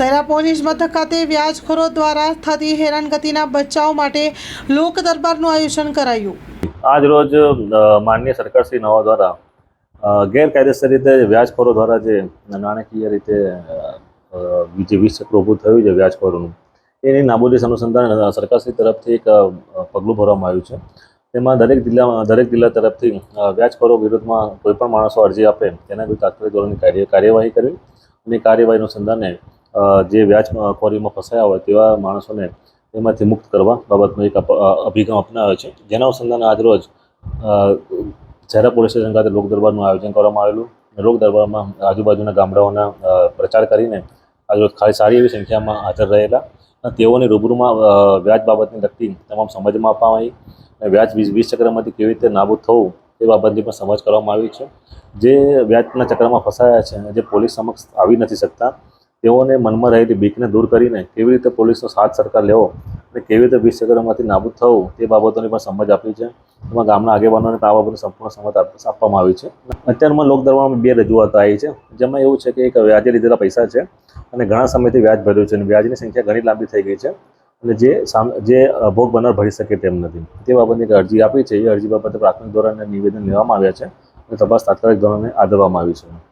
Shehera police મથક ખાતે વ્યાજખોરો દ્વારા થતી હેરાનગતિના બચાવ માટે લોક દરબારનું આયોજન કરાયું। આજ રોજ માનનીય સરકારશ્રી નવા દ્વારા ગેરકાયદેસર રીતે વ્યાજખોરો દ્વારા જે નાણાકીય રીતે જે વિષચક્ર ઊભું થયું છે વ્યાજખોરોનું, એની નાબૂદી અનુસંધાને સરકારશ્રી તરફથી એક પગલું ભરવામાં આવ્યું છે। તેમાં દરેક જિલ્લા તરફથી વ્યાજખોરો વિરુદ્ધમાં કોઈપણ માણસો અરજી આપે તેના વિરુદ્ધ તાત્કાલિક ધોરણે કાર્યવાહી કરી અને કાર્યવાહી અનુસંધાને જે વ્યાજખોરીમાં ફસાયા હોય તેવા માણસોને એમાંથી મુક્ત કરવા બાબતનો એક અભિગમ અપનાવ્યો છે, જેના અનુસંધાને આજરોજ શહેરા પોલીસ સ્ટેશન ખાતે લોક દરબારનું આયોજન કરવામાં આવેલું। લોક દરબારમાં આજુબાજુના ગામડાઓના પ્રચાર કરીને આજરોજ ખાલી સારી એવી સંખ્યામાં હાજર રહેલા અને તેઓને રૂબરૂમાં વ્યાજ બાબતની લગતી તમામ સમજમાં આપવામાં આવી અને વ્યાજ વિષચક્રમાંથી કેવી રીતે નાબૂદ થવું એ બાબતની પણ સમજ કરવામાં આવી છે। જે વ્યાજના ચક્રમાં ફસાયા છે અને જે પોલીસ સમક્ષ આવી નથી શકતા તેઓને મનમાં રહેલી બીકને દૂર કરીને કેવી રીતે પોલીસનો સાથ સરકાર લેવો અને કેવી રીતે વિષચક્રમાંથી નાબૂદ થવું તે બાબતોની પણ સમજ આપી છે। એમાં ગામના આગેવાનોને આ બાબતની સંપૂર્ણ સમજ આપવામાં આવી છે। અત્યારમાં લોક દરબારમાં 2 રજૂઆતો આવી છે, જેમાં એવું છે કે એક વ્યાજે લીધેલા પૈસા છે અને ઘણા સમયથી વ્યાજ ભર્યું છે અને વ્યાજની સંખ્યા ઘણી લાંબી થઈ ગઈ છે અને જે ભોગ બનનાર ભરી શકે તેમ નથી તે બાબતની એક અરજી આપી છે। એ અરજી બાબતે પ્રાથમિક ધોરણે નિવેદન લેવામાં આવ્યા છે અને તપાસ તાત્કાલિક ધોરણે આદરવામાં આવી છે।